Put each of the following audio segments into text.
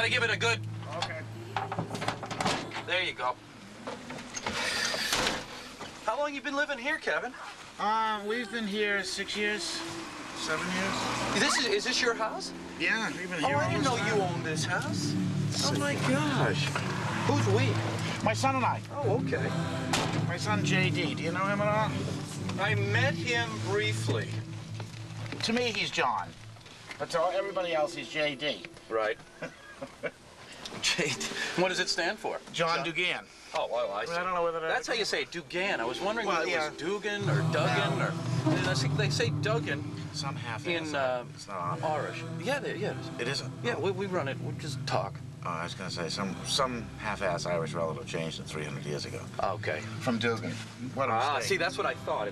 gotta give it a good... Okay. There you go. How long you been living here, Kevin? We've been here 6 years, 7 years. Is this your house? Yeah, we've been here Oh, I didn't know you owned this house. Oh my gosh. Who's we? My son and I. Oh, okay. My son JD. Do you know him at all? I met him briefly. To me, he's John. But to everybody else, he's JD. Right. JD. What does it stand for? John Dugan. Oh, well, I see. I don't know whether that's how you say it, Dugan. I was wondering whether it was Dugan or Duggan or... They say Duggan. Some half in it's not Irish. Yeah, yeah, it is. It isn't? Yeah, we run it. We just talk. Oh, I was going to say, some half-ass Irish relative changed it 300 years ago. Okay. From Dugan. What a mistake. See, that's what I thought.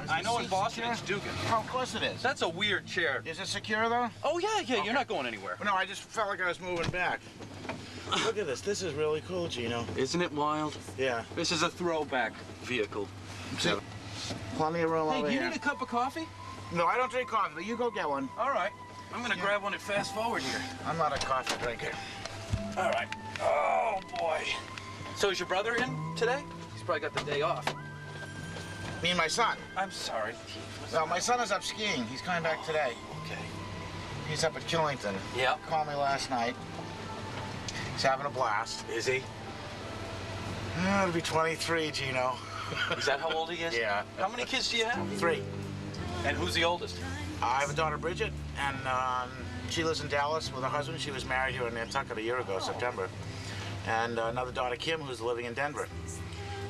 I know in Boston it's Dugan. Oh, of course it is. That's a weird chair. Is it secure, though? Oh, yeah, Okay. you're not going anywhere. No, I just felt like I was moving back. Look at this. This is really cool, Gino. Isn't it wild? Yeah. This is a throwback vehicle. See? Plenty of room over Hey, do you here. need a cup of coffee? No, I don't drink coffee, but you go get one. All right. I'm going to grab one and fast forward here. I'm not a coffee drinker. All right. Oh, boy. So is your brother in today? He's probably got the day off. Me and my son. I'm sorry. No, my son is up skiing. He's coming back today. Okay. He's up at Killington. Yeah. Called me last night. He's having a blast. Is he? It'll be 23, Gino. Is that how old he is? Yeah. How many kids do you have? 3. And who's the oldest? I have a daughter, Bridget, and she lives in Dallas with her husband. She was married here in Nantucket a year ago, September. And another daughter, Kim, who's living in Denver.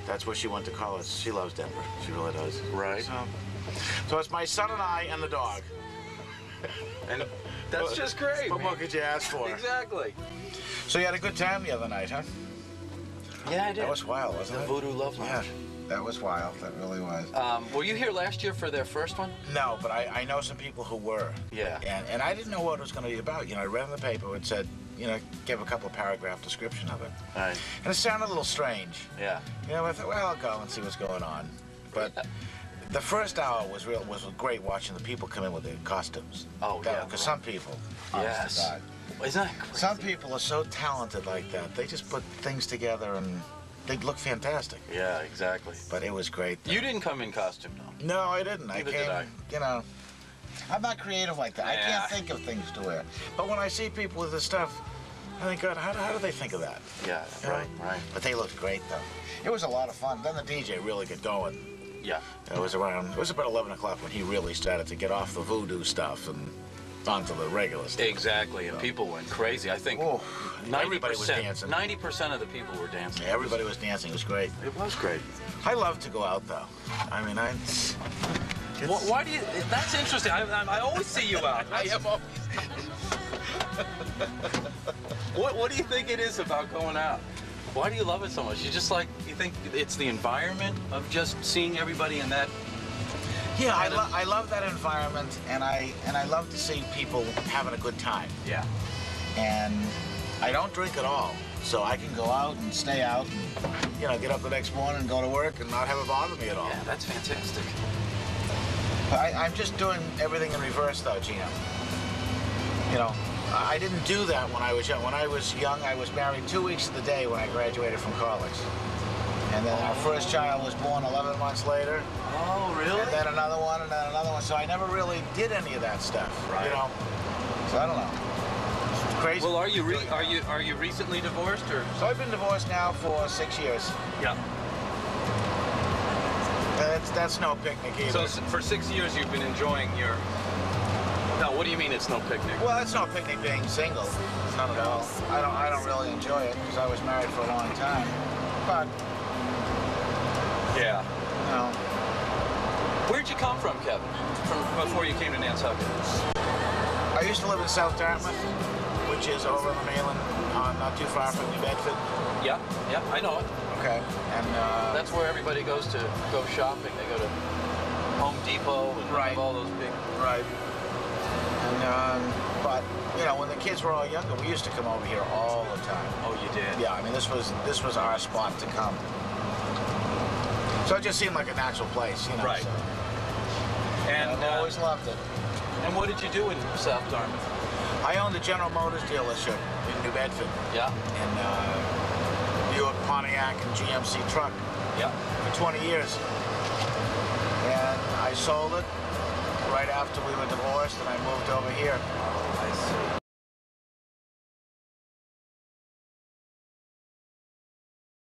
That's where she went to college. She loves Denver. She really does. Right. So it's my son and I and the dog. And that's just great. What more could you ask for? Exactly. So you had a good time the other night, huh? Yeah, I did. That was wild, wasn't the it? Voodoo Love Lounge. Yeah, that was wild. That really was. Were you here last year for their first one? No, but I know some people who were. Yeah. And I didn't know what it was going to be about. You know, I read in the paper, it said, you know, give a couple of paragraph description of it. Right. And it sounded a little strange. Yeah. You know, I thought, well, I'll go and see what's going on. But the first hour was great watching the people come in with their costumes. Oh, yeah. Because some people, yes. honest to God, isn't that crazy? some people are so talented like that. They just put things together and they look fantastic. Yeah, exactly. But it was great. You didn't come in costume, though. No, I didn't. Neither I came, did I. you know, I'm not creative like that. I Yeah. can't think of things to wear. But when I see people with this stuff, I think, God, how do they think of that? Yeah, You know? right. But they looked great, though. It was a lot of fun. Then the DJ really got going. Yeah. It was about 11 o'clock when he really started to get off the voodoo stuff and onto the regular stuff. Exactly, and people went crazy. I think Oh, everybody was dancing. 90% of the people were dancing. Yeah, everybody was dancing. It was great. It was great. I love to go out, though. I mean, Why do you? That's interesting. I always see you out. I am always. What do you think it is about going out? Why do you love it so much? You think it's the environment of just seeing everybody in that. Yeah, I love that environment, and I love to see people having a good time. Yeah. And I don't drink at all, so I can go out and stay out, and you know, get up the next morning and go to work and not have it bother me at all. Yeah, that's fantastic. I'm just doing everything in reverse, though, Gino. You know, I didn't do that when I was young. When I was young, I was married 2 weeks to the day when I graduated from college. And then our first child was born 11 months later. Oh, really? And then another one, and then another one. So I never really did any of that stuff. Right. You know. So I don't know. It's crazy. Well, are you recently divorced or? So I've been divorced now for 6 years. Yeah. And that's no picnic either. So for 6 years you've been enjoying your. No, what do you mean it's no picnic? Well, it's no picnic being single. Not at all. I don't really enjoy it because I was married for a long time. But Yeah. you know, Where'd you come from, Kevin? From before you came to Nantucket? I used to live in South Dartmouth, which is over on the mainland, not too far from New Bedford. Yeah, I know it. Okay. And That's where everybody goes to go shopping. They go to Home Depot and Right. have all those big. right. And but you know, when the kids were all younger, we used to come over here all the time. Oh, you did? Yeah, I mean, this was our spot to come. So it just seemed like a natural place, you know. Right. So, And I've always loved it. and what did you do in South Dartmouth? I owned a General Motors dealership in New Bedford. Yeah. And Buick, Pontiac, and GMC truck. Yeah. For 20 years. And I sold it right after we were divorced, and I moved over here. I see.